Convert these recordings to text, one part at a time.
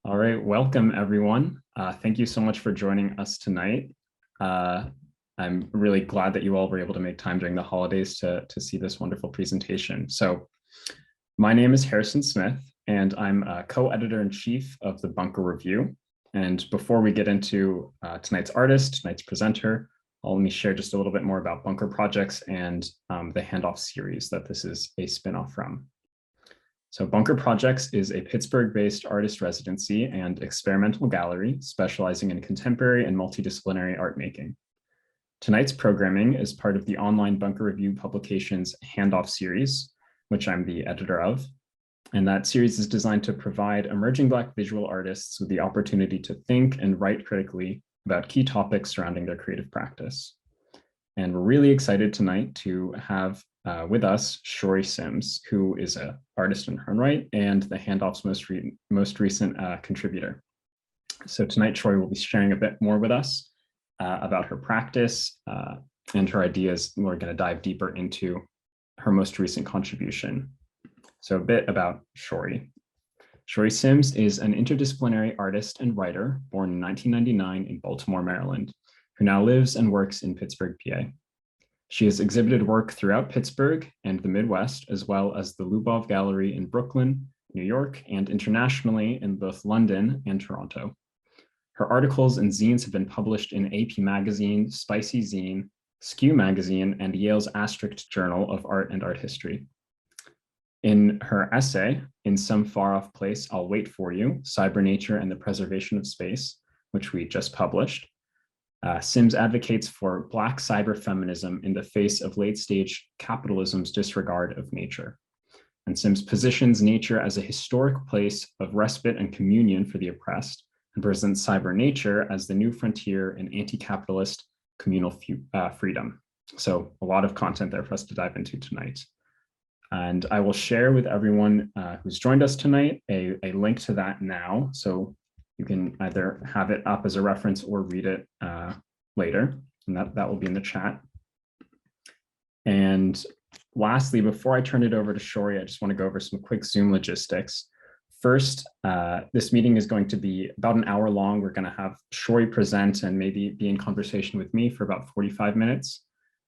All right, welcome everyone. Thank you so much for joining us tonight. I'm really glad that you all were able to make time during the holidays to see this wonderful presentation. So my name is Harrison Smith, and I'm a co-editor-in-chief of the Bunker Review. And before we get into tonight's artist, tonight's presenter, let me share just a little bit more about Bunker Projects and the Handoff series that this is a spinoff from. So Bunker Projects is a Pittsburgh-based artist residency and experimental gallery specializing in contemporary and multidisciplinary art making. Tonight's programming is part of the online Bunker Review publications Handoff series, which I'm the editor of. And that series is designed to provide emerging Black visual artists with the opportunity to think and write critically about key topics surrounding their creative practice. And we're really excited tonight to have with us Shori Sims, who is an artist in her own right and the Handoff's most recent contributor. So tonight, Shori will be sharing a bit more with us about her practice and her ideas. We're going to dive deeper into her most recent contribution. So a bit about Shori. Shori Sims is an interdisciplinary artist and writer born in 1999 in Baltimore, Maryland, who now lives and works in Pittsburgh, PA. She has exhibited work throughout Pittsburgh and the Midwest, as well as the Lubov Gallery in Brooklyn, New York, and internationally in both London and Toronto. Her articles and zines have been published in apmagazine, Spicy Zine, SKEW Magazine, and Yale's Asterisk Journal of Art and Art History. In her essay, In Some Far-Off Place, I'll Wait For You, Cybernature and the Preservation of Space, which we just published, Sims advocates for Black Cyber-Feminism in the face of late-stage capitalism's disregard of nature. And Sims positions nature as a historic place of respite and communion for the oppressed, and presents Cybernature as the new frontier in anti-capitalist communal freedom. So a lot of content there for us to dive into tonight. And I will share with everyone who's joined us tonight a link to that now. So you can either have it up as a reference or read it later, and that will be in the chat. And lastly, before I turn it over to Shori, I just want to go over some quick Zoom logistics. First, this meeting is going to be about an hour long. We're going to have Shori present and maybe be in conversation with me for about 45 minutes.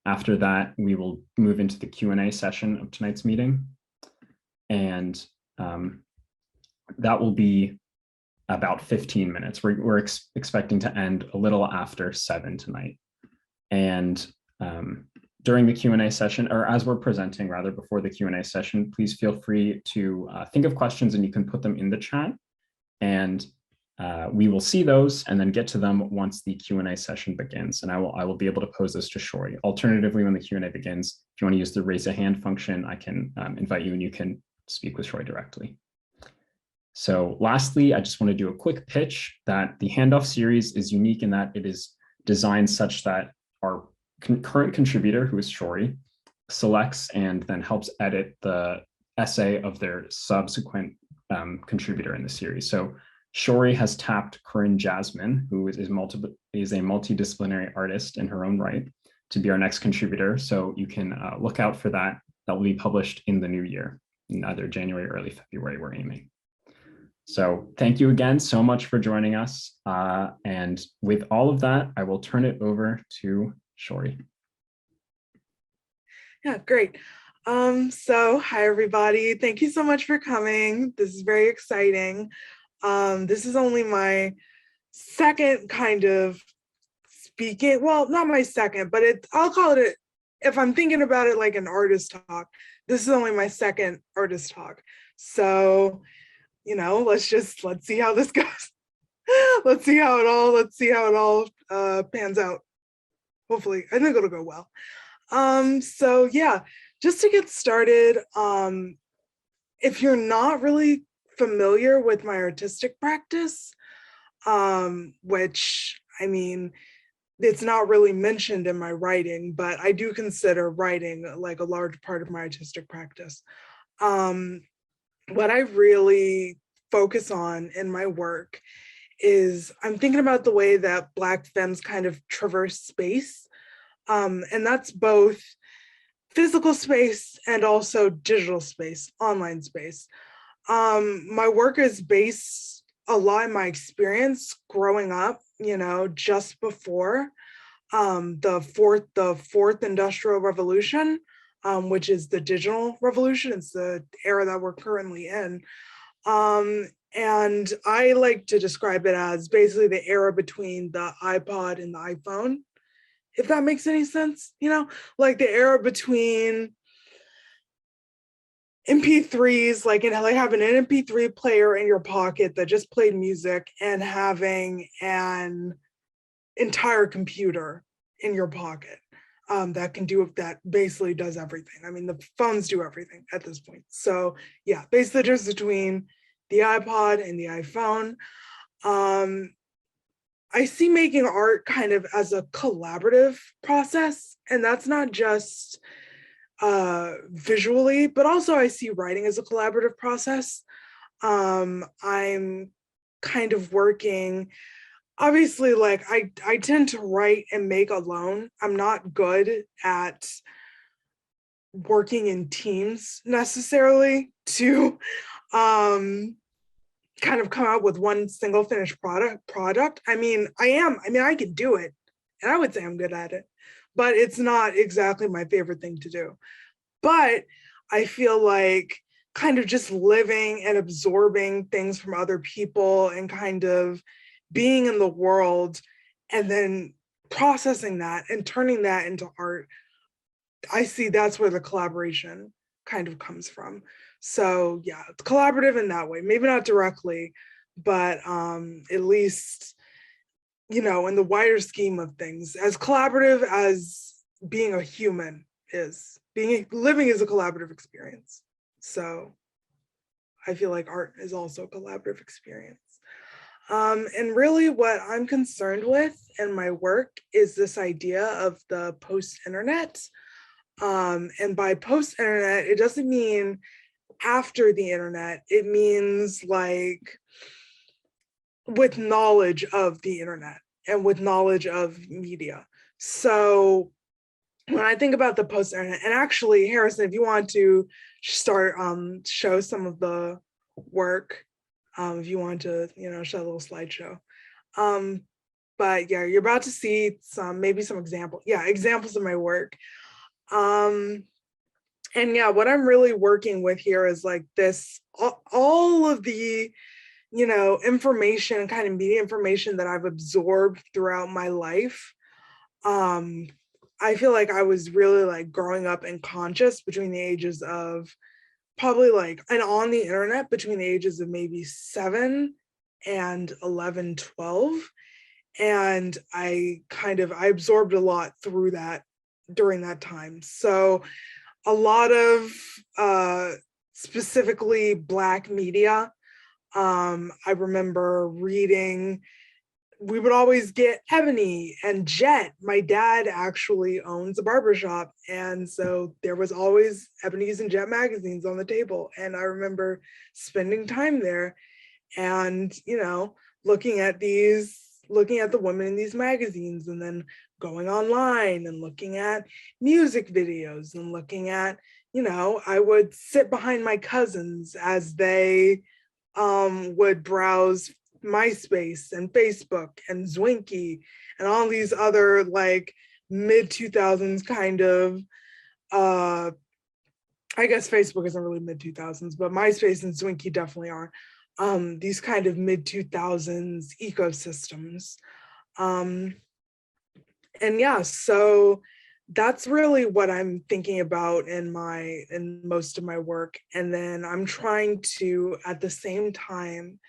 After that, we will move into the Q&A session of tonight's meeting. And that will be about 15 minutes. We're expecting to end a little after 7 tonight. And during the Q&A session, or as we're presenting rather before the Q&A session, please feel free to think of questions and you can put them in the chat. And we will see those and then get to them once the Q&A session begins. And I will be able to pose this to Shori. Alternatively, when the Q&A begins, if you want to use the raise a hand function, I can invite you and you can speak with Shori directly. So lastly, I just want to do a quick pitch that the Handoff series is unique in that it is designed such that our current contributor, who is Shori, selects and then helps edit the essay of their subsequent contributor in the series. So Shori has tapped Corinne Jasmine, who is a multidisciplinary artist in her own right, to be our next contributor. So you can look out for that. That will be published in the new year, in either January or early February, we're aiming. So thank you again so much for joining us. And with all of that, I will turn it over to Shori. Yeah, great. So hi, everybody. Thank you so much for coming. This is very exciting. This is only my second kind of speaking. Well, not my second, but I'll call it, if I'm thinking about it like an artist talk, this is only my second artist talk. So, you know, let's see how this goes. let's see how it all pans out. Hopefully, I think it'll go well. So yeah, just to get started, if you're not really familiar with my artistic practice, which, I mean, it's not really mentioned in my writing, but I do consider writing like a large part of my artistic practice. What I really focus on in my work is I'm thinking about the way that Black femmes kind of traverse space. And that's both physical space and also digital space, online space. My work is based a lot of my experience growing up, you know, just before the fourth industrial revolution, which is the digital revolution. It's the era that we're currently in. And I like to describe it as basically the era between the iPod and the iPhone, if that makes any sense, you know, like the era between MP3s, like having an MP3 player in your pocket that just played music and having an entire computer in your pocket that basically does everything. I mean, the phones do everything at this point. So yeah, basically the difference between the iPod and the iPhone. I see making art kind of as a collaborative process, and that's not just visually, but also I see writing as a collaborative process. I'm kind of working, obviously, like I tend to write and make alone. I'm not good at working in teams necessarily to kind of come out with one single finished product. I mean, I can do it, and I would say I'm good at it, but it's not exactly my favorite thing to do. But I feel like kind of just living and absorbing things from other people and kind of being in the world and then processing that and turning that into art, I see that's where the collaboration kind of comes from. So yeah, it's collaborative in that way, maybe not directly, but at least, you know, in the wider scheme of things, as collaborative as being a human is, living is a collaborative experience. So I feel like art is also a collaborative experience. And really what I'm concerned with in my work is this idea of the post-internet. And by post-internet, it doesn't mean after the internet, it means like with knowledge of the internet and with knowledge of media. So when I think about the post-internet, and actually, Harrison, if you want to start show some of the work, if you want to, you know, show a little slideshow. But yeah, you're about to see maybe some examples of my work. And yeah, what I'm really working with here is like this, all of the, you know, information, kind of media information that I've absorbed throughout my life. I feel like I was really like growing up and conscious between the ages of probably like, and on the internet between the ages of maybe 7 and 11, 12. And I absorbed a lot through that during that time. So a lot of specifically Black media. I remember reading, we would always get Ebony and Jet. My dad actually owns a barbershop. And so there was always Ebony's and Jet magazines on the table. And I remember spending time there and, you know, looking at the women in these magazines and then going online and looking at music videos and looking at, you know, I would sit behind my cousins as they would browse MySpace and Facebook and Zwinky and all these other like mid 2000s kind of, I guess Facebook isn't really mid 2000s, but MySpace and Zwinky definitely are. These kind of mid 2000s ecosystems. And yeah, so that's really what I'm thinking about in most of my work. And then I'm trying to, at the same time,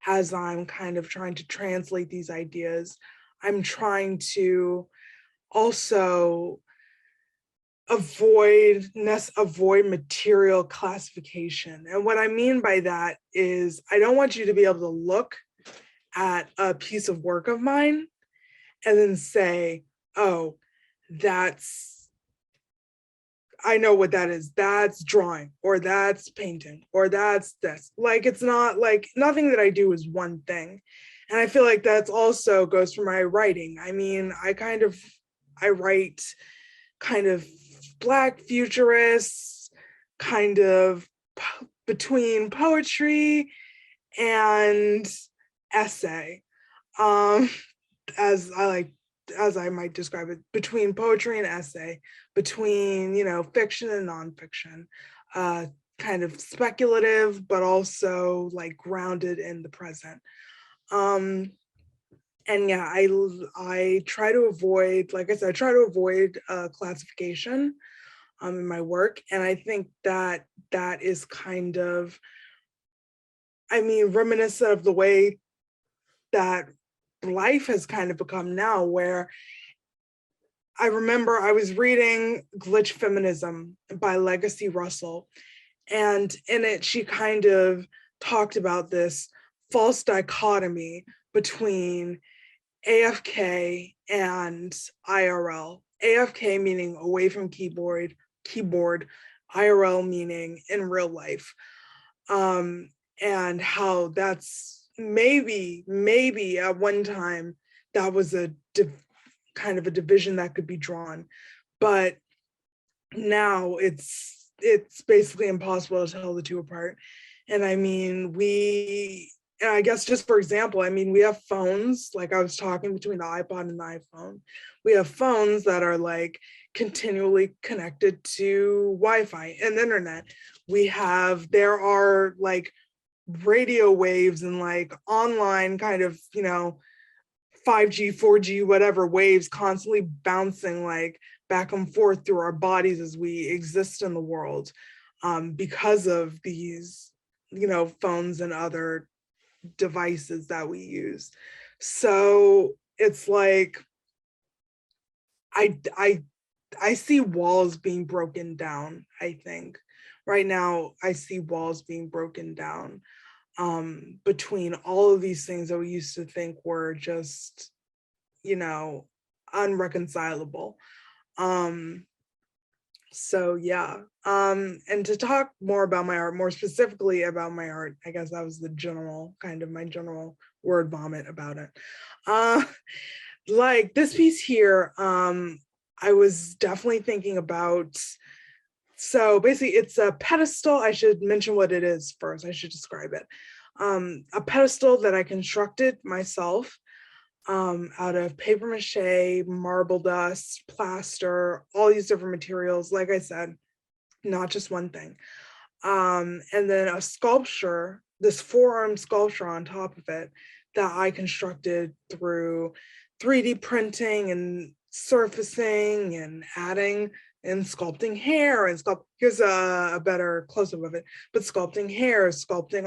as I'm kind of trying to translate these ideas, I'm trying to also avoid material classification. And what I mean by that is I don't want you to be able to look at a piece of work of mine and then say, oh, I know what that is. That's drawing, or that's painting, or that's this. Like, it's not like, nothing that I do is one thing. And I feel like that's also goes for my writing. I mean, I write kind of Black futurists, kind of between poetry and essay, as I might describe it, between poetry and essay, between, fiction and nonfiction, kind of speculative, but also like grounded in the present. And yeah, I try to avoid, like I said, I try to avoid classification in my work. And I think that that is kind of, reminiscent of the way that life has kind of become now, where I remember I was reading Glitch Feminism by Legacy Russell, and in it she kind of talked about this false dichotomy between AFK and IRL. AFK meaning away from keyboard, IRL meaning in real life. And how that's maybe at one time that was a kind of a division that could be drawn, but now it's basically impossible to tell the two apart. And I guess just for example, we have phones, like I was talking between the iPod and the iPhone. We have phones that are like continually connected to Wi-Fi and the internet. There are like radio waves and like online kind of, 5G, 4G, whatever waves constantly bouncing like back and forth through our bodies as we exist in the world, because of these, phones and other devices that we use. So it's like, I see walls being broken down. I think right now I see walls being broken down, between all of these things that we used to think were just, unreconcilable. So yeah, and to talk more about my art, more specifically about my art, I guess that was the general kind of my general word vomit about it. Like this piece here, I was definitely thinking about, so basically it's a pedestal. I should mention what it is first. I should describe it. A pedestal that I constructed myself, out of paper mache, marble dust, plaster, all these different materials. Like I said, not just one thing. And then a sculpture, this four-armed sculpture on top of it that I constructed through 3D printing and surfacing and adding and sculpting hair and here's a better close-up of it, but sculpting hair, sculpting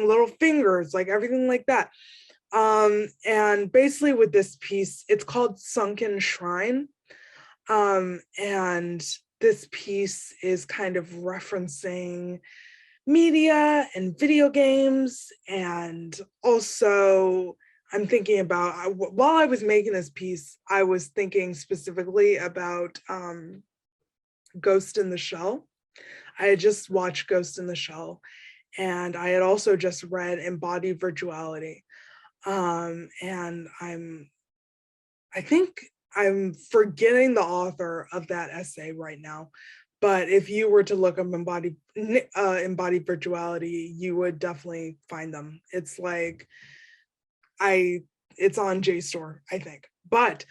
little fingers, like everything like that. And basically with this piece, it's called Sunken Shrine. And this piece is kind of referencing media and video games. And also I'm thinking about, while I was making this piece, I was thinking specifically about Ghost in the Shell. I had just watched Ghost in the Shell, and I had also just read Embodied Virtuality. And I think I'm forgetting the author of that essay right now, but if you were to look up embodied virtuality, you would definitely find them. It's like, it's on JSTOR, I think. But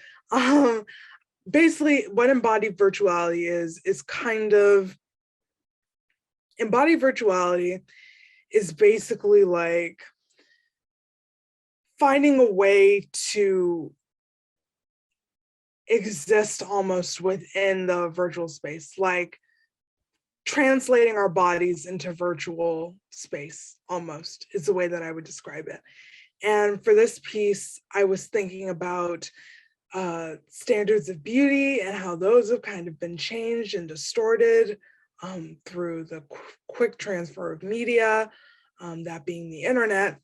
basically what embodied virtuality is kind of, embodied virtuality is basically like finding a way to exist almost within the virtual space, like translating our bodies into virtual space, almost is the way that I would describe it. And for this piece, I was thinking about standards of beauty and how those have kind of been changed and distorted through the quick transfer of media, that being the internet,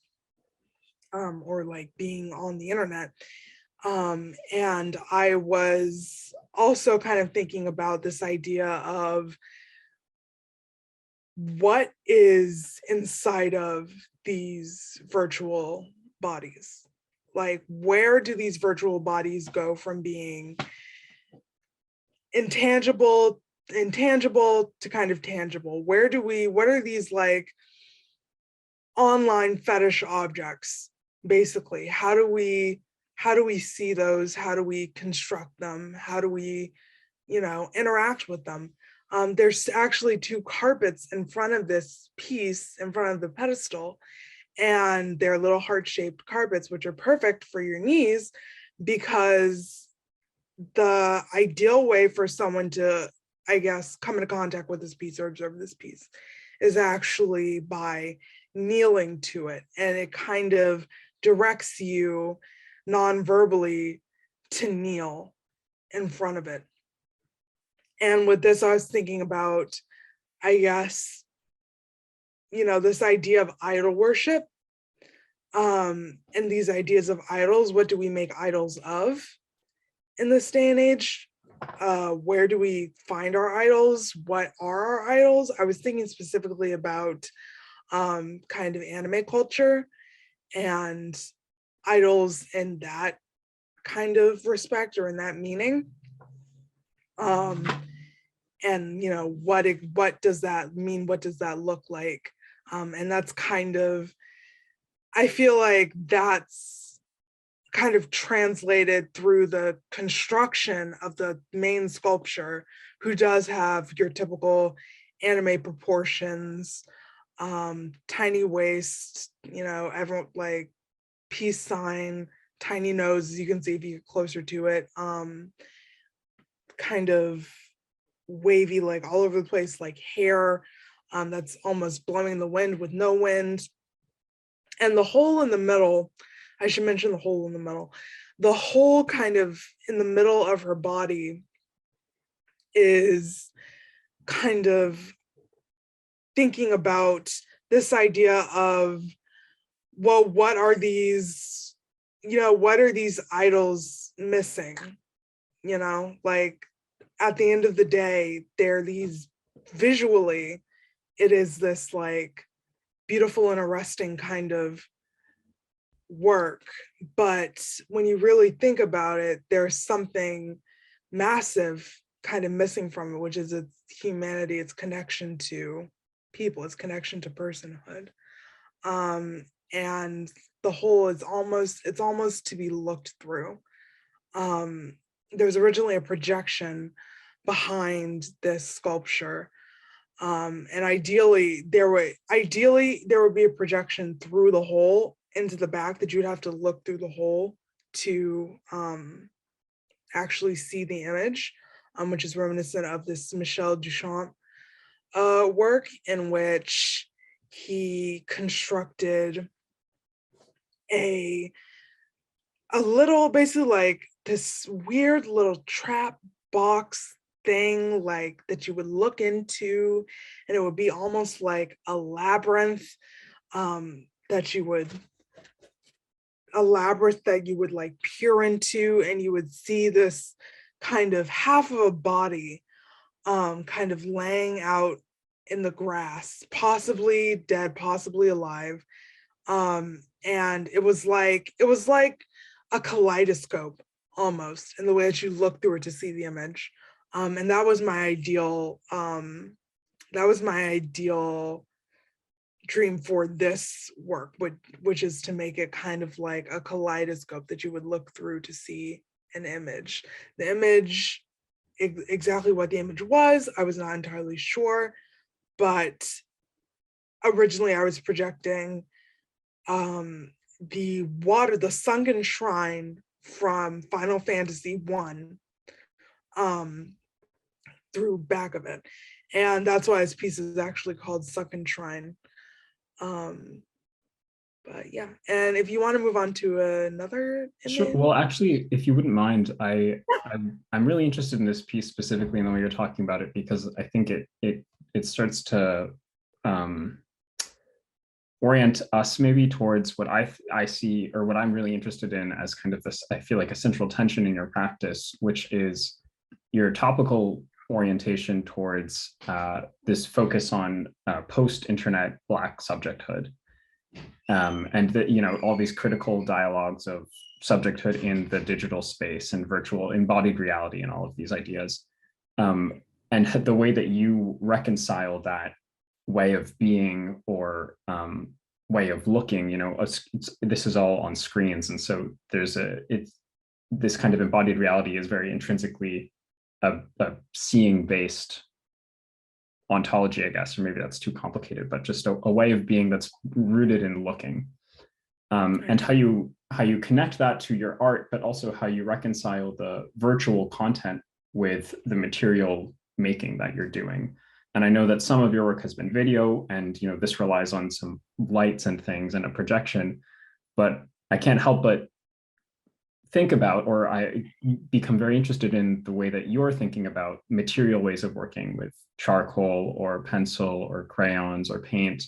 or like being on the internet. And I was also kind of thinking about this idea of what is inside of these virtual bodies. Like, where do these virtual bodies go from being intangible to kind of tangible? What are these like online fetish objects, basically. How do we see those? How do we construct them? How do we, interact with them? There's actually 2 carpets in front of this piece, in front of the pedestal, and they're little heart-shaped carpets, which are perfect for your knees, because the ideal way for someone to, I guess, come into contact with this piece or observe this piece is actually by kneeling to it. And it kind of directs you non-verbally to kneel in front of it. And with this, I was thinking about, I guess, this idea of idol worship, and these ideas of idols. What do we make idols of in this day and age? Where do we find our idols? What are our idols? I was thinking specifically about kind of anime culture and idols in that kind of respect or in that meaning. And what does that mean? What does that look like? And that's kind of, I feel like that's kind of translated through the construction of the main sculpture, who does have your typical anime proportions, tiny waist, everyone like peace sign, tiny nose, as you can see if you get closer to it, kind of wavy, like all over the place, like hair that's almost blowing the wind with no wind. And the hole in the middle, I should mention the hole in the middle. The hole kind of in the middle of her body is kind of thinking about this idea of, well, what are these idols missing? Like at the end of the day, they're these, visually, it is this like beautiful and arresting kind of work. But when you really think about it, there's something massive kind of missing from it, which is its humanity, its connection to people, its connection to personhood. And the whole is almost to be looked through. There was originally a projection behind this sculpture. And ideally there would be a projection through the hole into the back, that you would have to look through the hole to actually see the image, which is reminiscent of this Michel Duchamp work, in which he constructed a little, basically like this weird little trap box thing, like that you would look into, and it would be almost like a labyrinth, that you would like peer into, and you would see this kind of half of a body kind of laying out in the grass, possibly dead, possibly alive. And it was like a kaleidoscope almost, in the way that you look through it to see the image. And that was my ideal dream for this work, which is to make it kind of like a kaleidoscope that you would look through to see an image. The image, exactly what the image was, I was not entirely sure, but originally I was projecting the Sunken Shrine from Final Fantasy I through back of it. And that's why this piece is actually called Sunken Shrine. But yeah, and if you want to move on to another image. Sure. Well, actually, if you wouldn't mind, I'm really interested in this piece specifically in the way you're talking about it, because I think it starts to orient us maybe towards what I see, or what I'm really interested in as kind of this, I feel like, a central tension in your practice, which is your topical orientation towards this focus on post-internet Black subjecthood, and that, all these critical dialogues of subjecthood in the digital space and virtual embodied reality and all of these ideas, and the way that you reconcile that way of being, or way of looking, this is all on screens. And so this kind of embodied reality is very intrinsically a seeing based ontology, I guess, or maybe that's too complicated, but just a way of being that's rooted in looking. And how you connect that to your art, but also how you reconcile the virtual content with the material making that you're doing. And I know that some of your work has been video, and this relies on some lights and things and a projection, but I can't help but think about, or I become very interested in the way that you're thinking about material ways of working with charcoal or pencil or crayons or paint,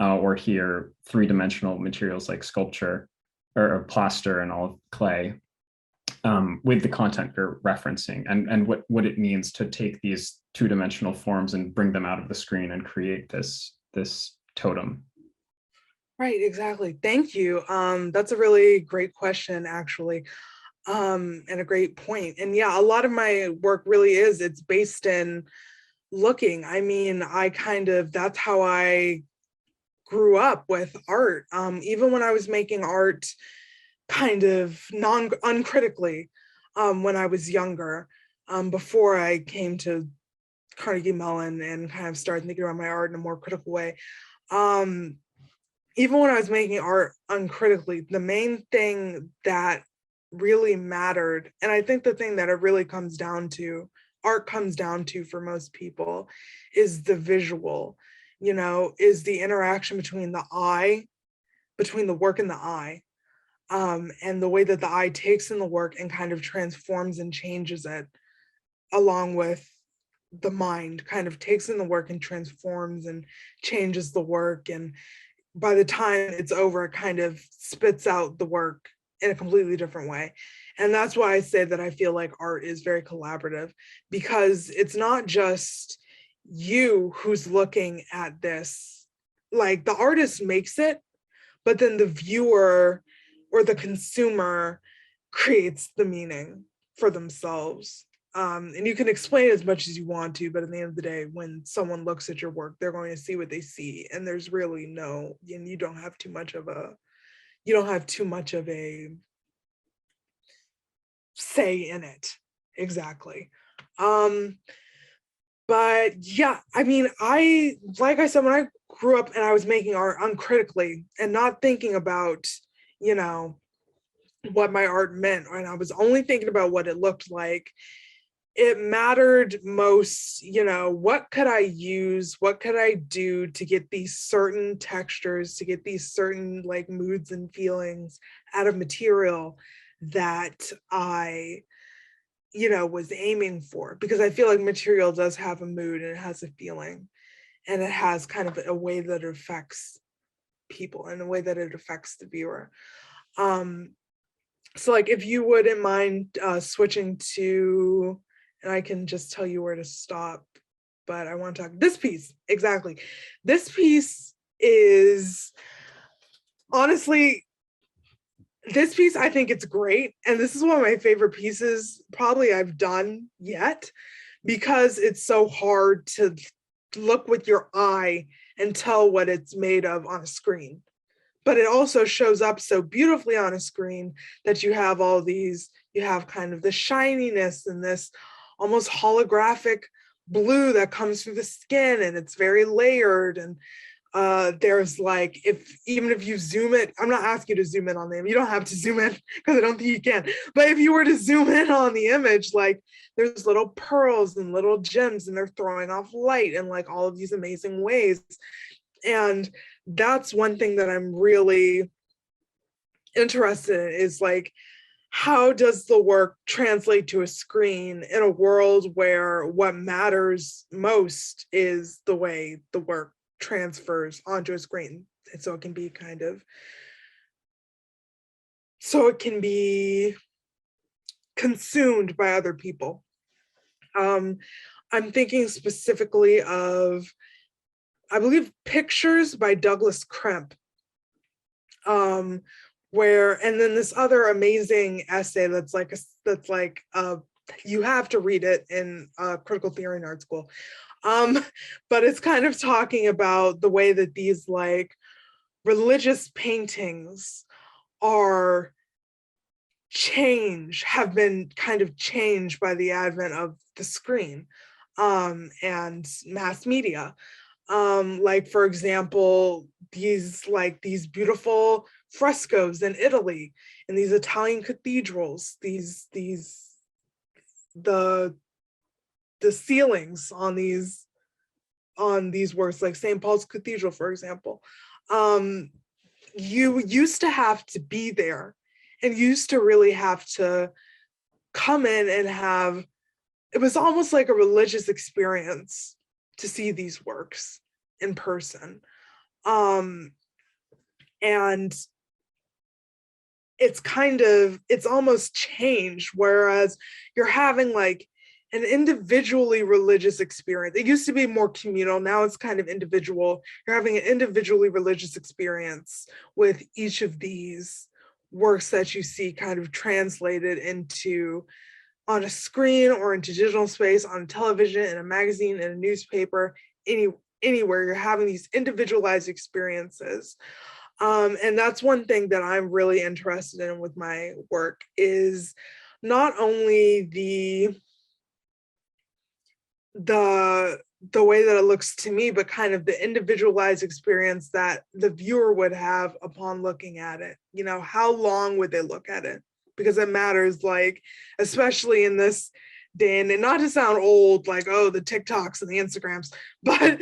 or here three-dimensional materials like sculpture or plaster and all clay, with the content you're referencing, and what it means to take these two-dimensional forms and bring them out of the screen and create this totem. Right, exactly. Thank you. That's a really great question, actually, and a great point. And yeah, a lot of my work really it's based in looking. I mean, that's how I grew up with art. Even when I was making art kind of uncritically, when I was younger, before I came to Carnegie Mellon and kind of started thinking about my art in a more critical way. Even when I was making art uncritically, the main thing that really mattered, and I think the thing that it really art comes down to for most people, is the visual, is the interaction between the work and the eye, and the way that the eye takes in the work and kind of transforms and changes it, along with the mind kind of takes in the work and transforms and changes the work. And by the time it's over, it kind of spits out the work in a completely different way. And that's why I say that I feel like art is very collaborative, because it's not just you who's looking at this. Like, the artist makes it, but then the viewer or the consumer creates the meaning for themselves. And you can explain as much as you want to, but at the end of the day, when someone looks at your work, they're going to see what they see, and there's really and you don't have too much of a say in it. Exactly. But yeah, I mean, like I said, when I grew up and I was making art uncritically and not thinking about, what my art meant, and I was only thinking about what it looked like, it mattered most, what could I use? What could I do to get these certain textures, to get these certain like moods and feelings out of material that I, was aiming for? Because I feel like material does have a mood, and it has a feeling, and it has kind of a way that it affects people and a way that it affects the viewer. So like, if you wouldn't mind switching to, and I can just tell you where to stop, but I want to talk this piece. Exactly. This piece is, honestly, I think it's great. And this is one of my favorite pieces probably I've done yet, because it's so hard to look with your eye and tell what it's made of on a screen. But it also shows up so beautifully on a screen that you have kind of the shininess and this almost holographic blue that comes through the skin, and it's very layered. And there's like, even if you zoom it, I'm not asking you to zoom in on them, you don't have to zoom in because I don't think you can, but if you were to zoom in on the image, like, there's little pearls and little gems, and they're throwing off light in like all of these amazing ways. And that's one thing that I'm really interested in, is like, how does the work translate to a screen in a world where what matters most is the way the work transfers onto a screen? And so it can be consumed by other people. I'm thinking specifically of, I believe, Pictures by Douglas Kremp, and then this other amazing essay that's like you have to read it in critical theory in art school, but it's kind of talking about the way that these like religious paintings have been kind of changed by the advent of the screen and mass media. Like, for example, these beautiful frescoes in Italy, in these Italian cathedrals, the ceilings on these works, like St. Paul's Cathedral, for example. You used to have to be there and used to really have to come in and it was almost like a religious experience to see these works in person. And it's almost changed, whereas you're having like an individually religious experience. It used to be more communal, now it's kind of individual. You're having an individually religious experience with each of these works that you see kind of translated into on a screen or into digital space, on television, in a magazine, in a newspaper, anywhere. You're having these individualized experiences. And that's one thing that I'm really interested in with my work, is not only the way that it looks to me, but kind of the individualized experience that the viewer would have upon looking at it. You know, how long would they look at it? Because it matters, like, especially in this day, and not to sound old, like, oh, the TikToks and the Instagrams, but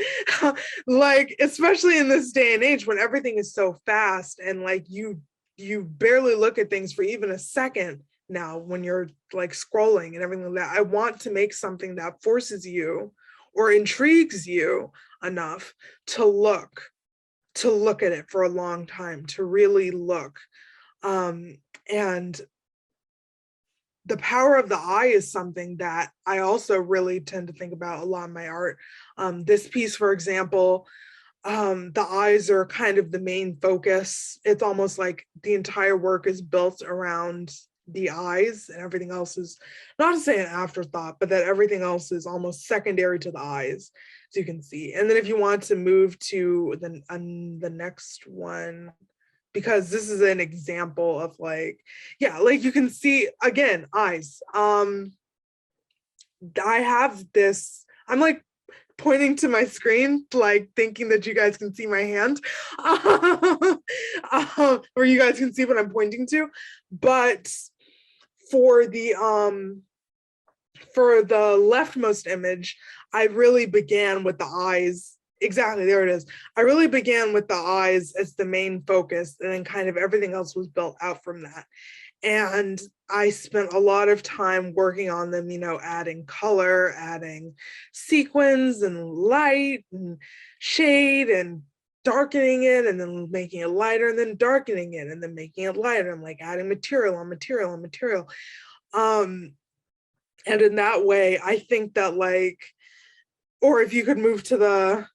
like, especially in this day and age when everything is so fast, and like you barely look at things for even a second now when you're like scrolling and everything like that. I want to make something that forces you or intrigues you enough to look at it for a long time, to really look. And the power of the eye is something that I also really tend to think about a lot in my art. This piece, for example, the eyes are kind of the main focus. It's almost like the entire work is built around the eyes, and everything else is, not to say an afterthought, but that everything else is almost secondary to the eyes, as you can see. And then if you want to move to the next one, because this is an example of like, yeah, like you can see, again, eyes. I have this, I'm like pointing to my screen, like thinking that you guys can see my hand, or you guys can see what I'm pointing to. But for the leftmost image, I really began with the eyes. Exactly, there it is. I really began with the eyes as the main focus, and then kind of everything else was built out from that. And I spent a lot of time working on them, you know, adding color, adding sequins and light and shade and darkening it, and then making it lighter, and then darkening it, and then making it lighter, and like adding material on material on material. And in that way, I think that like, or if you could move to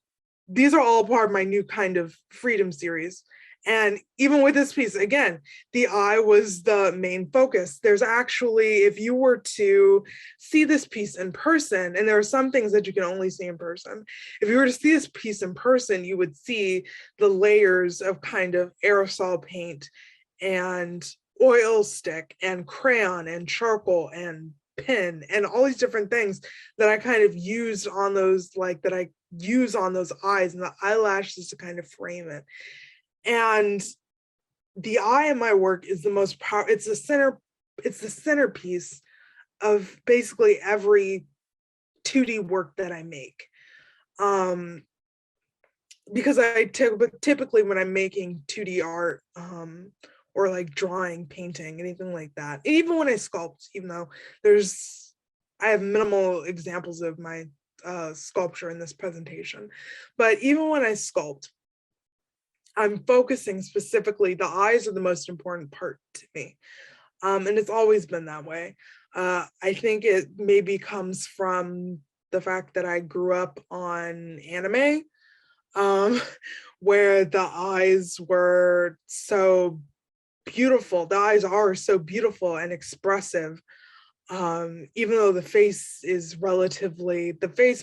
these are all part of my new kind of freedom series. And even with this piece, again, the eye was the main focus. There's actually, if you were to see this piece in person, and there are some things that you can only see in person, if you were to see this piece in person, you would see the layers of kind of aerosol paint and oil stick and crayon and charcoal and pen and all these different things that I kind of used on those, like that I use on those eyes and the eyelashes to kind of frame it. And the eye in my work is the most powerful. It's the centerpiece of basically every 2D work that I make. Because I typically when I'm making 2D art, or like drawing, painting, anything like that, even when I sculpt, even though I have minimal examples of my sculpture in this presentation, but even when I sculpt, I'm focusing specifically, the eyes are the most important part to me. And it's always been that way. I think it maybe comes from the fact that I grew up on anime, where the eyes were so beautiful. The eyes are so beautiful and expressive. Even though the face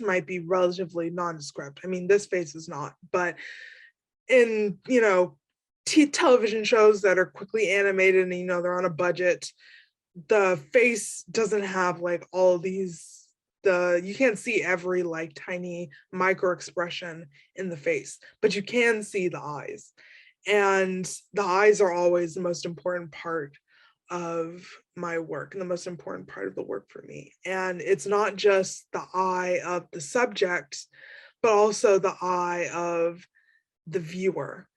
might be relatively nondescript. I mean, this face is not, but in, you know, television shows that are quickly animated and, you know, they're on a budget, the face doesn't have like all these, you can't see every like tiny micro expression in the face, but you can see the eyes. And the eyes are always the most important part of my work and the most important part of the work for me. And it's not just the eye of the subject, but also the eye of the viewer,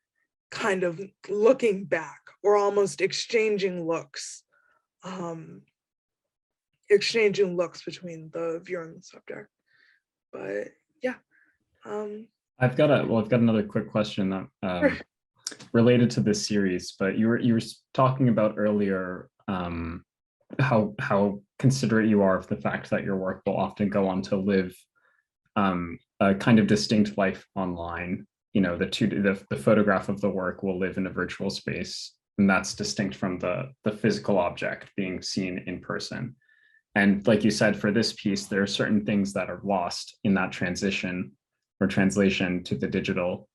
kind of looking back or almost exchanging looks between the viewer and the subject. But yeah. I've got another quick question that related to this series, but you were talking about earlier how considerate you are of the fact that your work will often go on to live a kind of distinct life online. You know, the photograph of the work will live in a virtual space, and that's distinct from the physical object being seen in person. And like you said, for this piece, there are certain things that are lost in that transition or translation to the digital.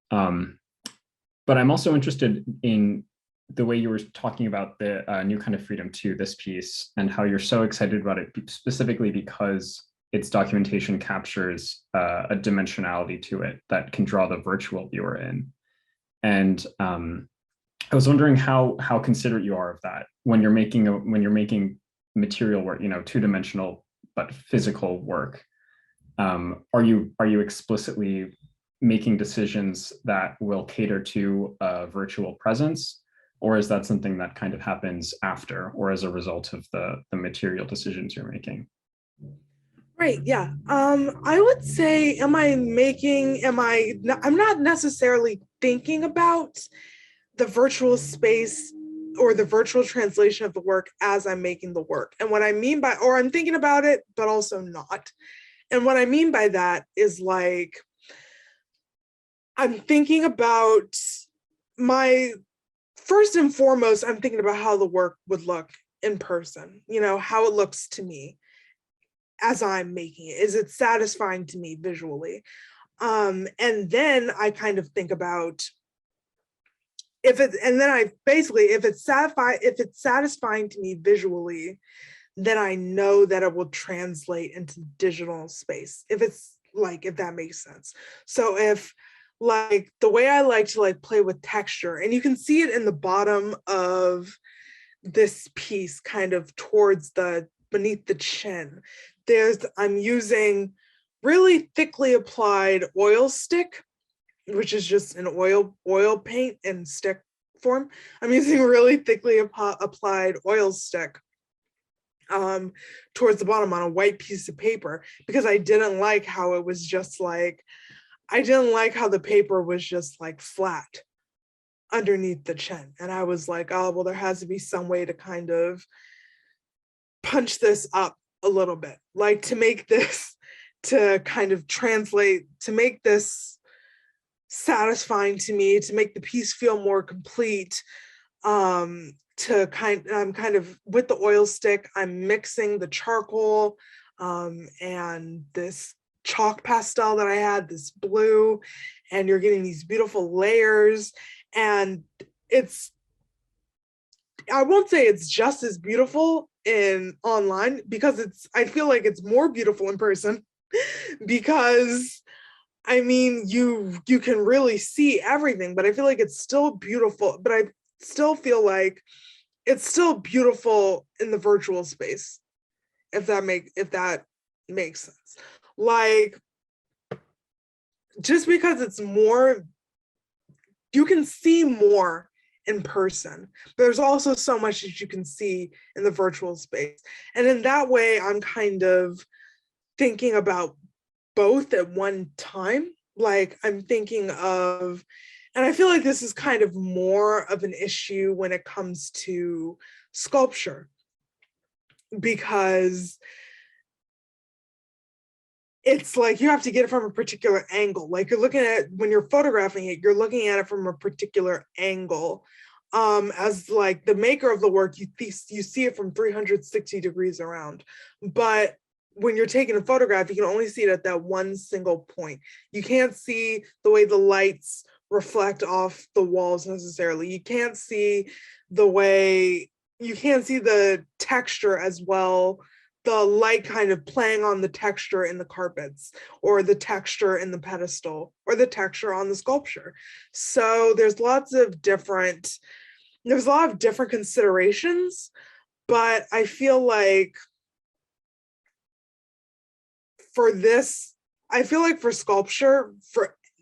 But I'm also interested in the way you were talking about the New Kind of Freedom 2, this piece, and how you're so excited about it, specifically because its documentation captures a dimensionality to it that can draw the virtual viewer in. And I was wondering how considerate you are of that when you're making material work, you know, two-dimensional but physical work. Are you explicitly making decisions that will cater to a virtual presence, or is that something that kind of happens after or as a result of the material decisions you're making? Right, yeah. I would say, I'm not necessarily thinking about the virtual space or the virtual translation of the work as I'm making the work. And what I mean by, or I'm thinking about it, but also not. And what I mean by that is like, I'm thinking about first and foremost, I'm thinking about how the work would look in person, you know, how it looks to me as I'm making it. Is it satisfying to me visually? And then I kind of think about if it's satisfying to me visually, then I know that it will translate into digital space. If that makes sense. So if like the way I like to like play with texture, and you can see it in the bottom of this piece, kind of towards beneath the chin, I'm using really thickly applied oil stick, which is just an oil paint in stick form. I'm using really thickly applied oil stick towards the bottom on a white piece of paper, because I didn't like how it was just like, I didn't like how the paper was just like flat underneath the chin. And I was like, oh, well, there has to be some way to kind of punch this up a little bit, like to make this, to kind of translate, to make this satisfying to me, to make the piece feel more complete. I'm kind of with the oil stick, I'm mixing the charcoal and this chalk pastel that I had, this blue, and you're getting these beautiful layers. And I won't say it's just as beautiful in online, because I feel like it's more beautiful in person, because I mean, you can really see everything, but I feel like it's still beautiful, but I still feel like it's still beautiful in the virtual space, if that makes sense. Like, just because it's more, you can see more in person, but there's also so much that you can see in the virtual space. And in that way, I'm kind of thinking about both at one time. Like, I'm thinking of, and I feel like this is kind of more of an issue when it comes to sculpture, because it's like you have to get it from a particular angle. Like, you're looking at, when you're photographing it, you're looking at it from a particular angle. As like the maker of the work, you see it from 360 degrees around. But when you're taking a photograph, you can only see it at that one single point. You can't see the way the lights reflect off the walls necessarily. You can't see the texture as well, the light kind of playing on the texture in the carpets, or the texture in the pedestal, or the texture on the sculpture. So there's a lot of different considerations, but I feel like for sculpture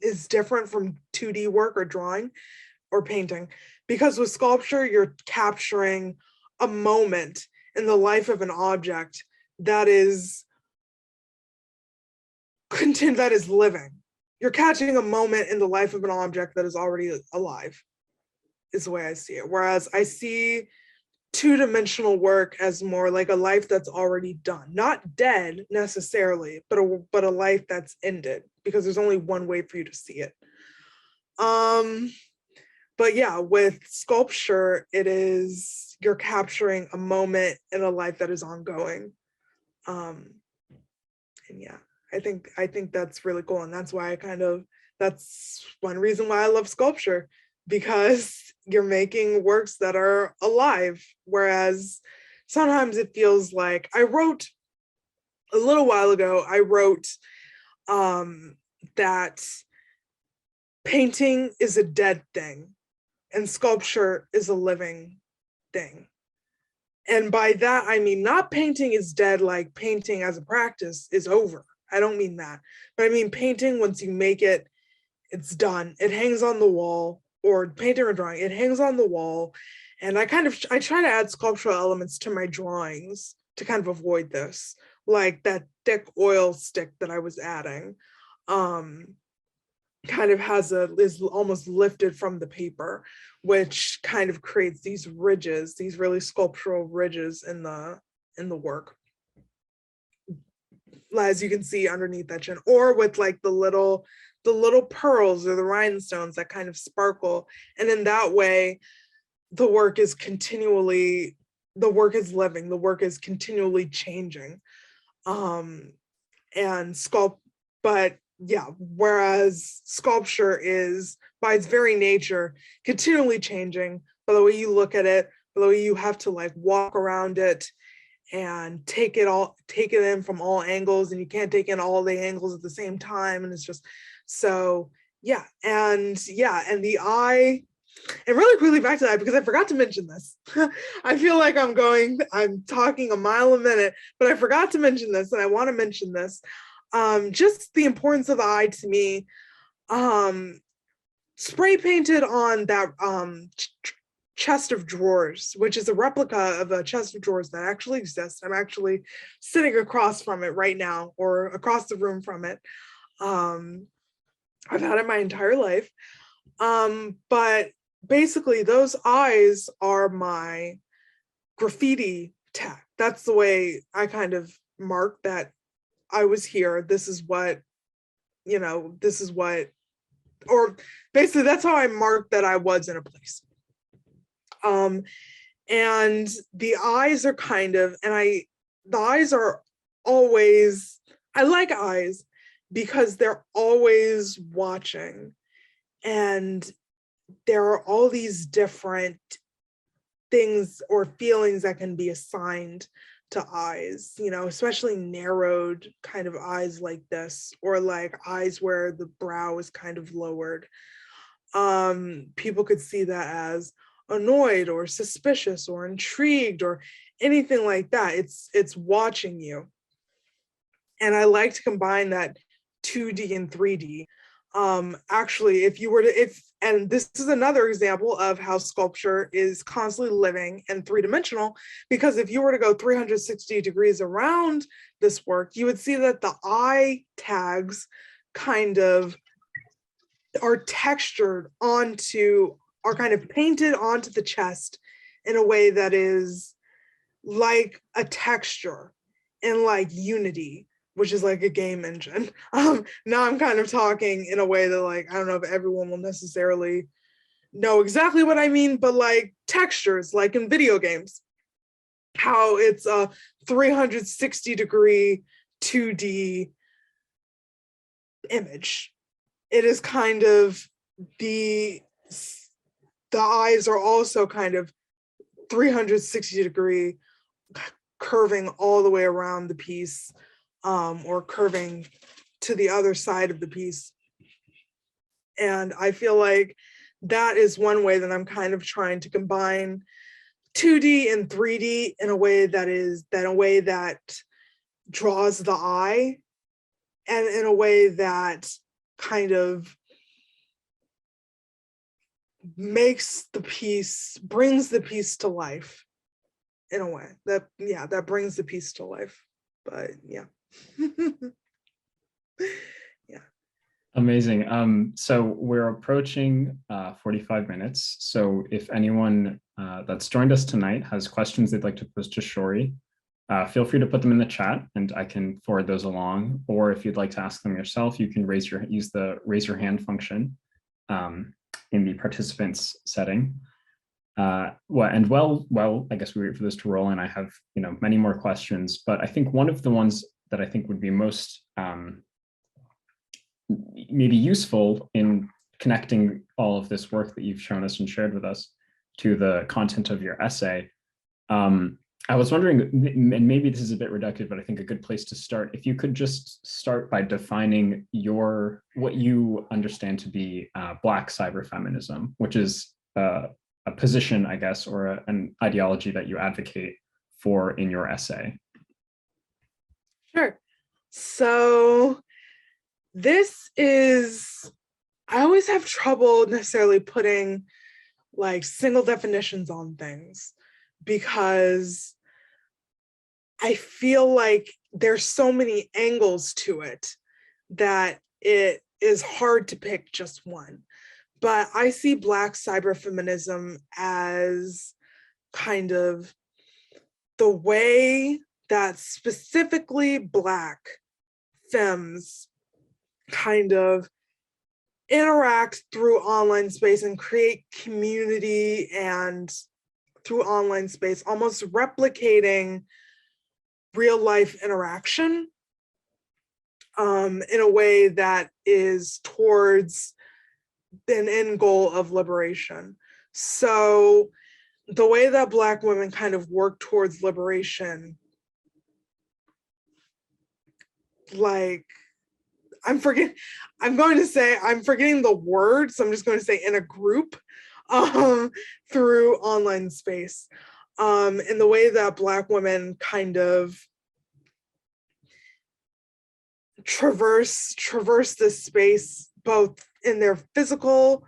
is different from 2D work or drawing or painting, because with sculpture, you're capturing a moment in the life of an object that is living. You're catching a moment in the life of an object that is already alive, is the way I see it. Whereas I see two-dimensional work as more like a life that's already done, not dead necessarily, but a life that's ended, because there's only one way for you to see it. But yeah, with sculpture, you're capturing a moment in a life that is ongoing. And yeah, I think that's really cool. And that's why that's one reason why I love sculpture, because you're making works that are alive. Whereas sometimes it feels like, a little while ago, I wrote that painting is a dead thing and sculpture is a living thing. And by that, I mean, not painting is dead, like painting as a practice is over. I don't mean that. But I mean, painting, once you make it, it's done. It hangs on the wall, or painting or drawing, it hangs on the wall. And I try to add sculptural elements to my drawings to kind of avoid this, like that thick oil stick that I was adding. Kind of is almost lifted from the paper, which kind of creates these ridges, these really sculptural ridges in the work, as you can see underneath that chin, or with like the little pearls or the rhinestones that kind of sparkle. And in that way, the work is living, the work is continually changing. But yeah, whereas sculpture is, by its very nature, continually changing. By the way you look at it, by the way you have to like walk around it and take it in from all angles, and you can't take in all the angles at the same time. And it's just, so yeah. And the eye, and really quickly back to that, because I forgot to mention this. I feel like I'm talking a mile a minute, but I forgot to mention this, and I want to mention this. Just the importance of the eye to me. Spray painted on that chest of drawers, which is a replica of a chest of drawers that actually exists. I'm actually sitting across from it right now, or across the room from it. I've had it my entire life. But basically those eyes are my graffiti tag. That's the way I kind of mark that I was here. This is what, or basically that's how I marked that I was in a place. And the eyes are the eyes are always, I like eyes because they're always watching, and there are all these different things or feelings that can be assigned to eyes, especially narrowed kind of eyes like this, or like eyes where the brow is kind of lowered. People could see that as annoyed or suspicious or intrigued or anything like that. It's watching you. And I like to combine that 2D and 3D. Actually, and this is another example of how sculpture is constantly living and three-dimensional, because if you were to go 360 degrees around this work, you would see that the eye tags kind of are kind of painted onto the chest in a way that is like a texture and like Unity, which is like a game engine. Now I'm kind of talking in a way that, like, I don't know if everyone will necessarily know exactly what I mean, but like textures, like in video games, how it's a 360 degree 2D image. It is kind of the eyes are also kind of 360-degree curving all the way around the piece, or curving to the other side of the piece. And I feel like that is one way that I'm kind of trying to combine 2D and 3D in a way that draws the eye, and in a way that kind of brings the piece to life in a way that brings the piece to life. But yeah. Yeah. Amazing. So we're approaching 45 minutes. So if anyone that's joined us tonight has questions they'd like to pose to Shori, feel free to put them in the chat and I can forward those along. Or if you'd like to ask them yourself, you can use the raise your hand function in the participants setting. I guess we wait for this to roll, and I have many more questions, but I think one of the ones that I think would be most maybe useful in connecting all of this work that you've shown us and shared with us to the content of your essay. I was wondering, and maybe this is a bit reductive, but I think a good place to start, if you could just start by defining what you understand to be Black Cyber-Feminism, which is a position, I guess, or an ideology that you advocate for in your essay. Sure. So I always have trouble necessarily putting like single definitions on things, because I feel like there's so many angles to it that it is hard to pick just one. But I see Black Cyber-Feminism as kind of the way that specifically Black femmes kind of interact through online space and create community and through online space, almost replicating real life interaction in a way that is towards an end goal of liberation. So the way that Black women kind of work towards liberation, like, I'm forgetting the word, so I'm just going to say in a group through online space. In the way that Black women kind of traverse this space, both in their physical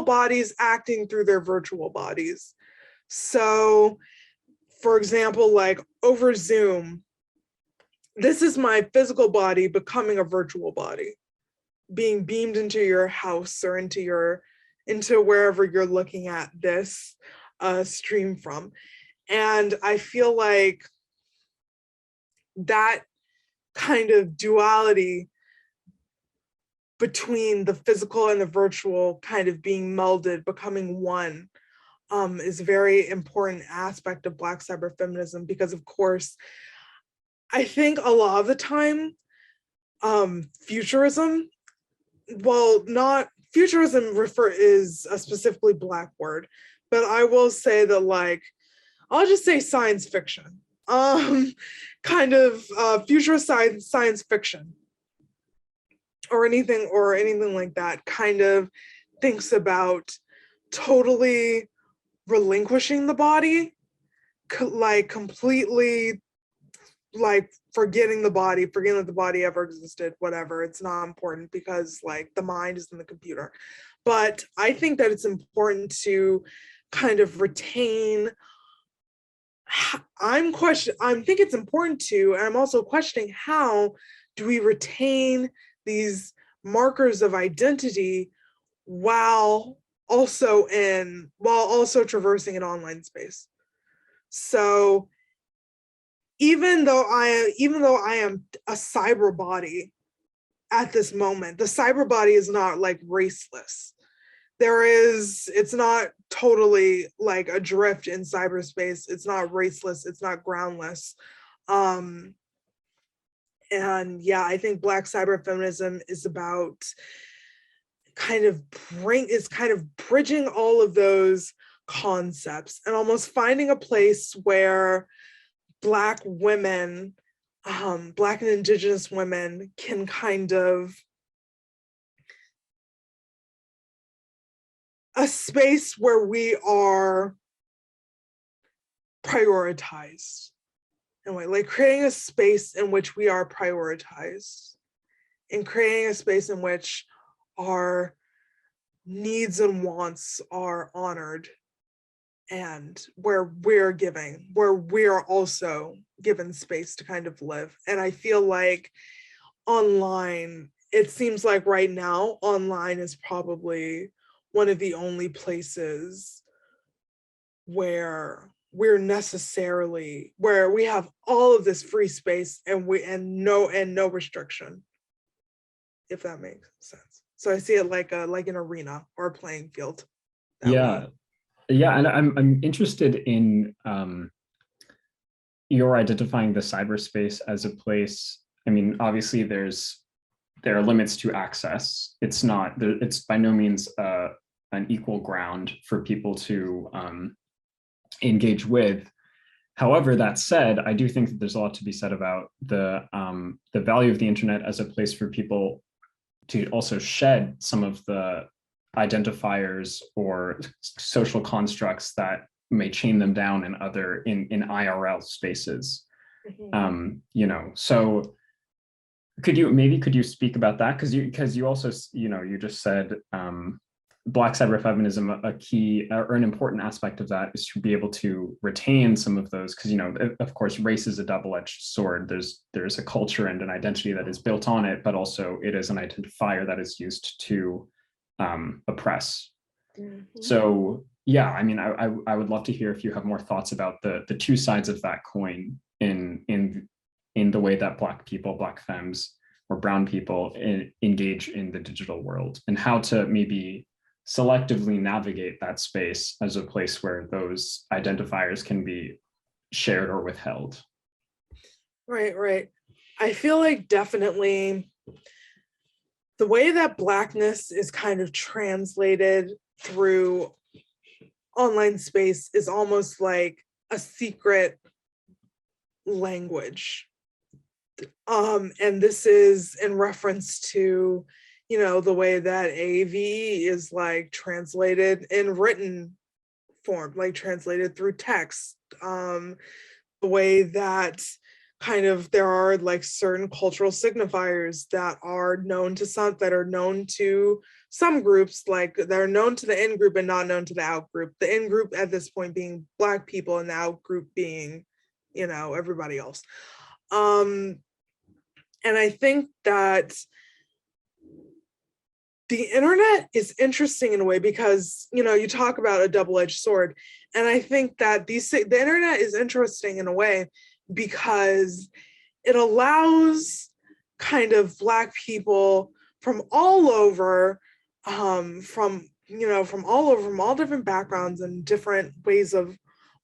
bodies, acting through their virtual bodies. So, for example, like over Zoom, this is my physical body becoming a virtual body, being beamed into your house or into wherever you're looking at this stream from. And I feel like that kind of duality between the physical and the virtual kind of being melded, becoming one, is a very important aspect of Black Cyber-Feminism, because of course, I think a lot of the time, futurism, is a specifically Black word, but I will say that, like, I'll just say science fiction, kind of futurist science fiction, or anything like that, kind of thinks about totally relinquishing the body, like completely, like forgetting that the body ever existed, whatever, it's not important because like the mind is in the computer. But I think that it's important to kind of retain, I think it's important to, and I'm also questioning, how do we retain these markers of identity while also traversing an online space? So even though I am a cyber body at this moment, the cyber body is not like raceless. It's not totally like adrift in cyberspace. It's not raceless, it's not groundless. And yeah, I think Black Cyber-Feminism is about is kind of bridging all of those concepts and almost finding a place where Black women, Black and Indigenous women can kind of a space where we are prioritized. Anyway, like creating a space in which we are prioritized and creating a space in which our needs and wants are honored and where we're also given space to kind of live. And I feel like online, it seems like right now, online is probably one of the only places where where we have all of this free space and no restriction, if that makes sense. So I see it like an arena or a playing field. Yeah. Yeah, and I'm interested in your identifying the cyberspace as a place. I mean, obviously there are limits to access. It's by no means an equal ground for people to engage with. However, that said, I do think that there's a lot to be said about the value of the internet as a place for people to also shed some of the identifiers or social constructs that may chain them down in IRL spaces. So could you speak about that? Because you also, you just said Black Cyber-Feminism, a key or an important aspect of that is to be able to retain some of those, because of course race is a double-edged sword. There's a culture and an identity that is built on it, but also it is an identifier that is used to oppress. So yeah, I mean, I would love to hear if you have more thoughts about the two sides of that coin in the way that Black people, Black femmes, or brown people engage in the digital world, and how to maybe selectively navigate that space as a place where those identifiers can be shared or withheld. Right. I feel like definitely the way that Blackness is kind of translated through online space is almost like a secret language. And this is in reference to, the way that AV is like translated in written form, like translated through text. The way that kind of there are like certain cultural signifiers that are known to some groups, like they're known to the in group and not known to the out group. The in group at this point being Black people and the out group being, everybody else. And I think that the internet is interesting in a way because, you talk about a double-edged sword. And I think that the internet is interesting in a way because it allows kind of Black people from all over, from all different backgrounds and different ways of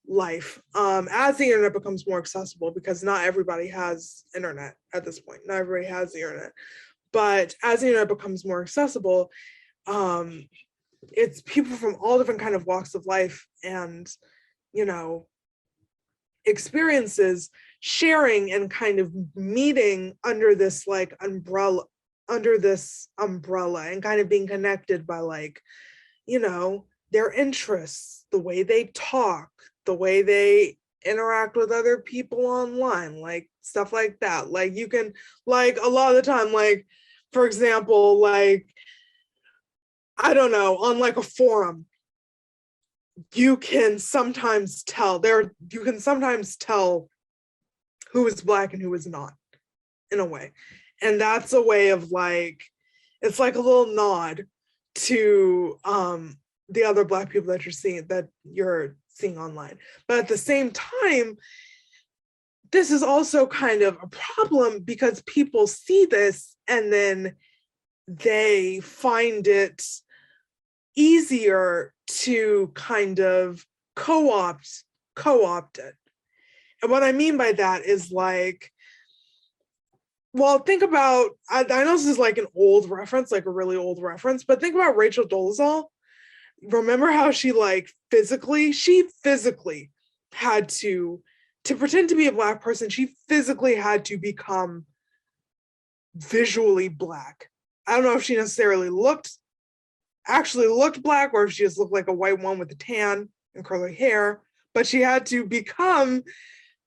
life, as the internet becomes more accessible, because not everybody has internet at this point. Not everybody has the internet. But as the internet becomes more accessible, it's people from all different kind of walks of life and, experiences sharing and kind of meeting under this umbrella and kind of being connected by their interests, the way they talk, the way they interact with other people online, like stuff like that. Like you can, like a lot of the time, like for example, like I don't know, on like a forum, you can sometimes tell who is Black and who is not, in a way. And that's a way of like, it's like a little nod to the other Black people that you're seeing online. But at the same time, this is also kind of a problem because people see this and then they find it easier to kind of co-opt it. And what I mean by that is like, well, think about, I know this is like an old reference, like a really old reference, but think about Rachel Dolezal. Remember how she physically had to pretend to be a Black person, she physically had to become visually Black. I don't know if she necessarily actually looked Black, or if she just looked like a white one with a tan and curly hair, but she had to become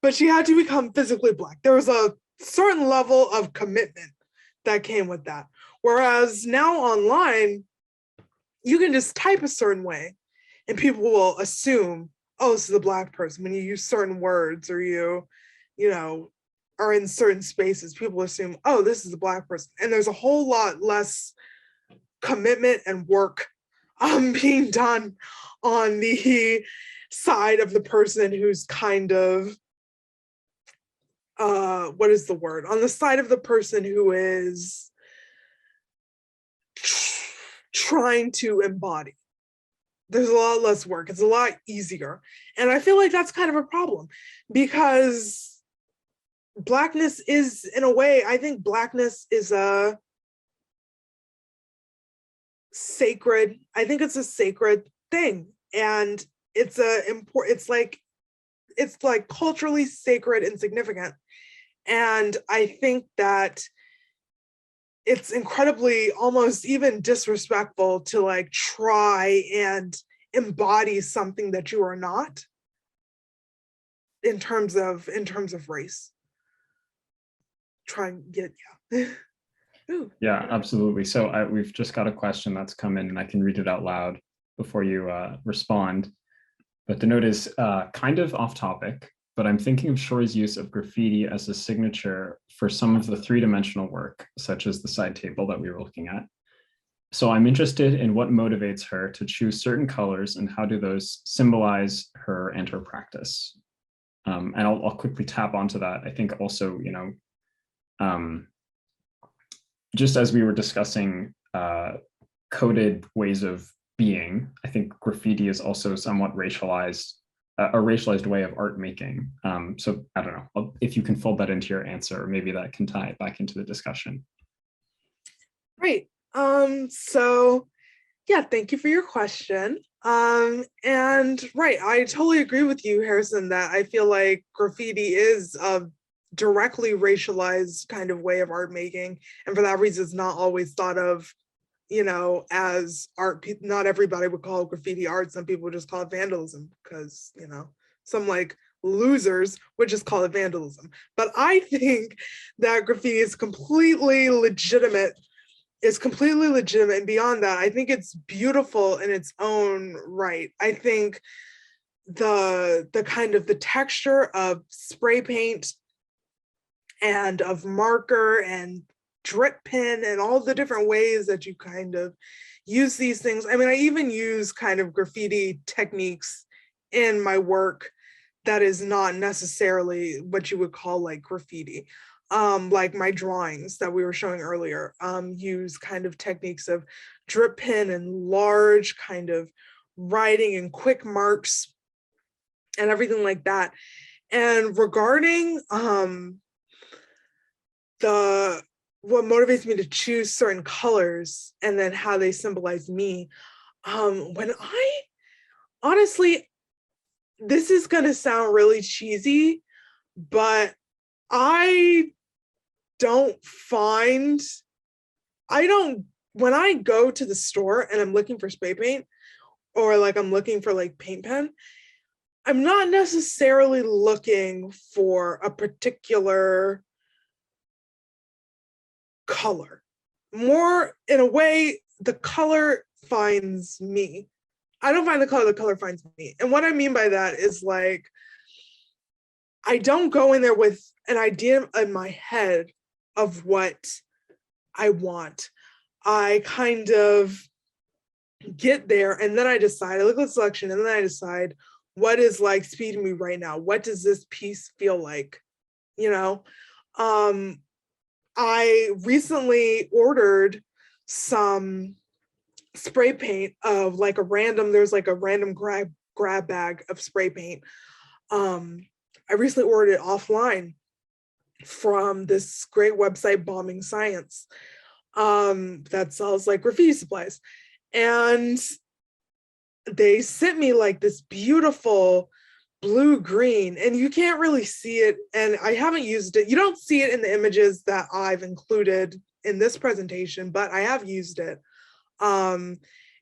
physically Black. There was a certain level of commitment that came with that. Whereas now online, you can just type a certain way and people will assume, oh, this is a Black person. When you use certain words, or you know, are in certain spaces, people assume, oh, this is a Black person. And there's a whole lot less commitment and work being done on the side of the person who's kind of, what is the word? On the side of the person who is trying to embody. There's a lot less work. It's a lot easier. And I feel like that's kind of a problem, because Blackness is, in a way, I think Blackness is a sacred, I think it's a sacred thing. And it's like culturally sacred and significant. And I think that it's incredibly, almost even disrespectful to like try and embody something that you are not in terms of race. Try and get, yeah. Yeah, absolutely. So we've just got a question that's come in, and I can read it out loud before you respond. But the note is kind of off topic, but I'm thinking of Shori's use of graffiti as a signature for some of the three-dimensional work, such as the side table that we were looking at. So I'm interested in what motivates her to choose certain colors, and how do those symbolize her and her practice? And I'll quickly tap onto that. I think also, just as we were discussing coded ways of being, I think graffiti is also somewhat racialized, a racialized way of art making. So I don't know if you can fold that into your answer, or maybe that can tie it back into the discussion. Right. So yeah, thank you for your question. And right, I totally agree with you, Harrison, that I feel like graffiti is a directly racialized kind of way of art making. And for that reason, it's not always thought of, as art. Not everybody would call graffiti art. Some people would just call it vandalism, because, some like losers would just call it vandalism. But I think that graffiti is completely legitimate. And beyond that, I think it's beautiful in its own right. I think the kind of the texture of spray paint and of marker and drip pen and all the different ways that you kind of use these things. I mean, I even use kind of graffiti techniques in my work that is not necessarily what you would call like graffiti. Like my drawings that we were showing earlier, use kind of techniques of drip pen and large kind of writing and quick marks and everything like that. And regarding what motivates me to choose certain colors and then how they symbolize me, when I honestly, this is going to sound really cheesy, but when I go to the store and I'm looking for spray paint, or like I'm looking for like paint pen, I'm not necessarily looking for a particular color. More, in a way, the color finds me. I don't find the color finds me. And what I mean by that is, like, I don't go in there with an idea in my head of what I want. I kind of get there and then I decide, I look at the selection and then I decide what is like speeding me right now. What does this piece feel like? I recently ordered some spray paint of like there's like a random grab bag of spray paint. I recently ordered it offline, from this great website, Bombing Science, that sells like graffiti supplies. And they sent me like this beautiful blue-green, and you can't really see it, and I haven't used it. You don't see it in the images that I've included in this presentation, but I have used it.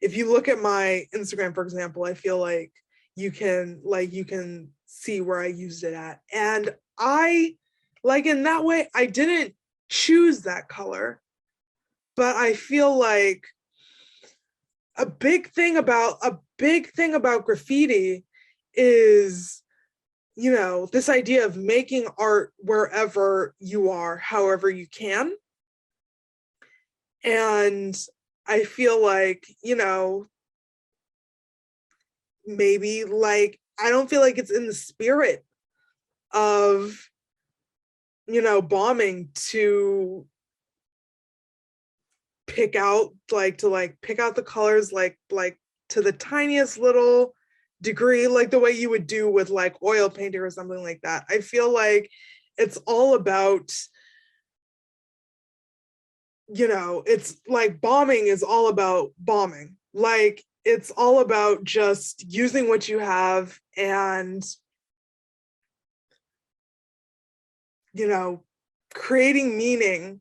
If you look at my Instagram, for example, I feel like you can see where I used it at. And I, like, in that way, I didn't choose that color, but I feel like a big thing about graffiti is, you know, this idea of making art wherever you are, however you can. And I feel like, you know, maybe like, I don't feel like it's in the spirit of, you know, bombing to pick out the colors like to the tiniest little degree, like the way you would do with like oil painting or something like that. I feel like it's all about, you know, it's like bombing is all about bombing. Like it's all about just using what you have and, you know, creating meaning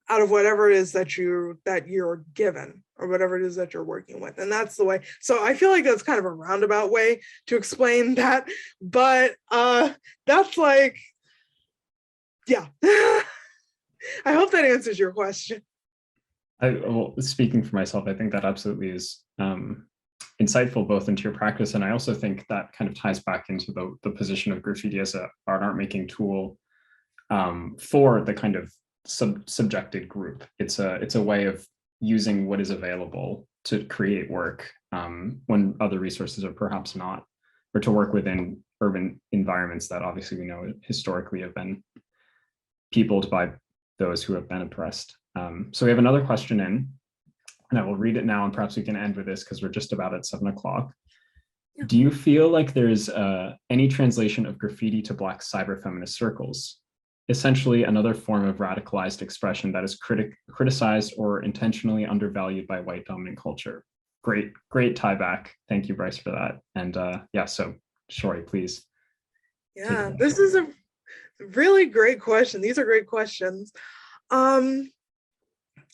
out of whatever it is that you're given or whatever it is that you're working with. And that's the way. So I feel like that's kind of a roundabout way to explain that, but that's like, yeah. I hope that answers your question. Well, speaking for myself, I think that absolutely is insightful both into your practice, and I also think that kind of ties back into the position of graffiti as an art making tool for the kind of subjected group. It's a way of using what is available to create work when other resources are perhaps not, or to work within urban environments that obviously we know historically have been peopled by those who have been oppressed. So we have another question in, and I will read it now, and perhaps we can end with this because we're just about at 7 o'clock. Yeah. Do you feel like there's any translation of graffiti to Black cyber-feminist circles? Essentially another form of radicalized expression that is criticized or intentionally undervalued by white dominant culture. Great tie back. Thank you, Bryce, for that. And yeah, so Shori, please. Yeah, this is a really great question. These are great questions.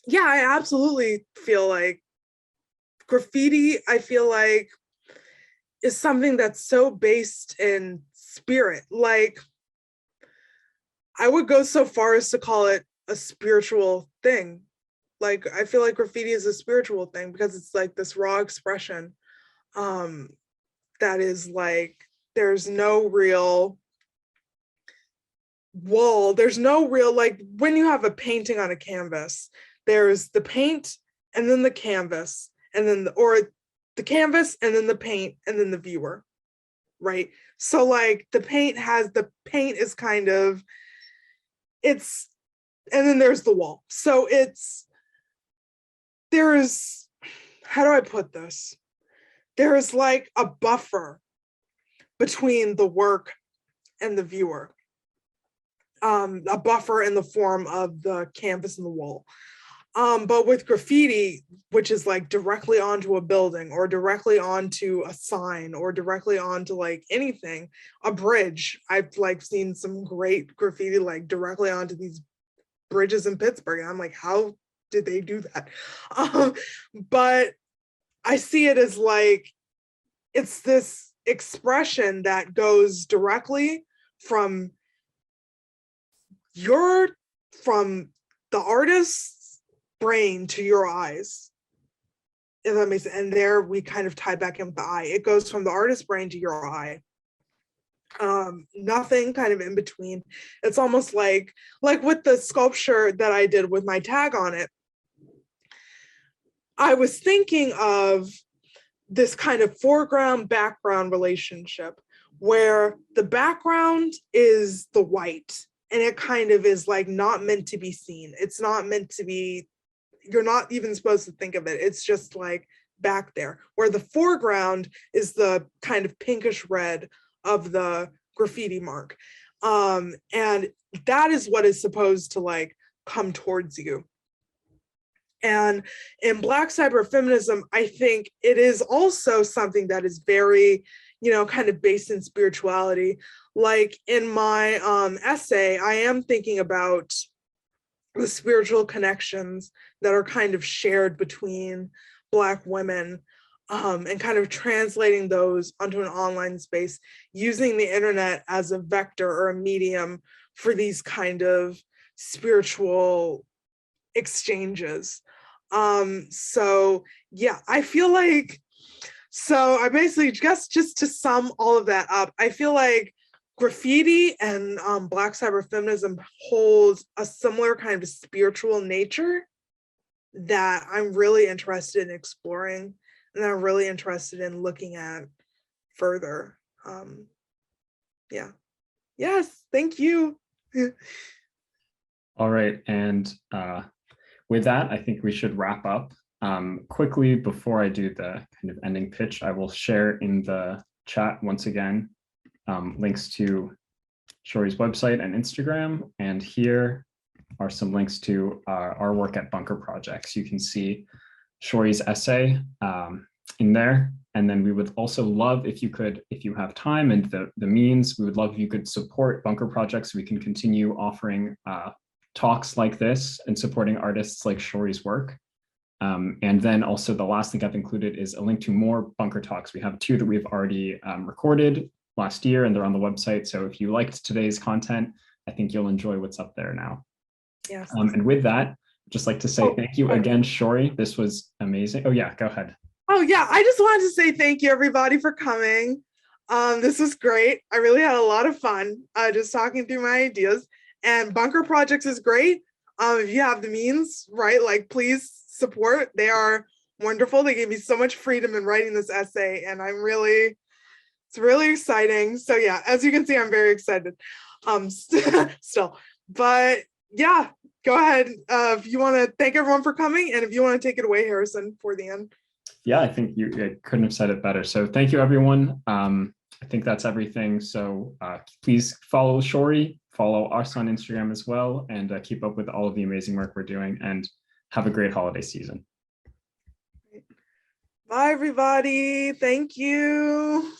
Yeah, I absolutely feel like graffiti, I feel like, is something that's so based in spirit. Like, I would go so far as to call it a spiritual thing. Like, I feel like graffiti is a spiritual thing because it's like this raw expression that is like, there's no real wall. There's no real, like when you have a painting on a canvas, there's the paint and then the canvas and then the canvas and then the paint and then the viewer, right? So like the paint is kind of, it's, and then there's the wall. So there's, how do I put this? There's like a buffer between the work and the viewer. A buffer in the form of the canvas and the wall. But with graffiti, which is like directly onto a building or directly onto a sign or directly onto like anything, a bridge. I've like seen some great graffiti like directly onto these bridges in Pittsburgh. And I'm like, how did they do that? But I see it as like, it's this expression that goes directly from the artist's brain to your eyes, if that makes sense. And there we kind of tie back in with the eye. It goes from the artist's brain to your eye. Nothing kind of in between. It's almost like with the sculpture that I did with my tag on it, I was thinking of this kind of foreground background relationship where the background is the white and it kind of is like not meant to be seen. It's not meant to be, you're not even supposed to think of it. It's just like back there, where the foreground is the kind of pinkish red of the graffiti mark. And that is what is supposed to like come towards you. And in Black Cyber-Feminism, I think it is also something that is very, kind of based in spirituality. Like in my essay, I am thinking about the spiritual connections that are kind of shared between Black women, and kind of translating those onto an online space, using the internet as a vector or a medium for these kind of spiritual exchanges. So yeah, I feel like, so I basically just to sum all of that up, I feel like graffiti and Black Cyber-Feminism holds a similar kind of spiritual nature that I'm really interested in exploring, and I'm really interested in looking at further. Yeah. Yes, thank you. All right, and with that, I think we should wrap up. Quickly, before I do the kind of ending pitch, I will share in the chat once again links to Shori's website and Instagram, and here are some links to our work at Bunker Projects. You can see Shori's essay in there, and then we would also love if you could, if you have time and the means, we would love if you could support Bunker Projects so we can continue offering talks like this and supporting artists like Shori's work. And then also the last thing I've included is a link to more Bunker talks. We have 2 that we've already recorded last year, and they're on the website. So if you liked today's content, I think you'll enjoy what's up there now. Yes. And with that, I'd just like to say thank you again, Shori. This was amazing. Oh yeah, go ahead. Oh yeah, I just wanted to say thank you everybody for coming. This was great. I really had a lot of fun just talking through my ideas. And Bunker Projects is great. If you have the means, right, like please support. They are wonderful. They gave me so much freedom in writing this essay, and it's really exciting. So yeah, as you can see, I'm very excited still. But yeah, go ahead. If you want to thank everyone for coming, and if you want to take it away, Harrison, for the end. Yeah, I think you couldn't have said it better. So thank you, everyone. I think that's everything. So please follow Shori, follow us on Instagram as well, and keep up with all of the amazing work we're doing, and have a great holiday season. Bye, everybody. Thank you.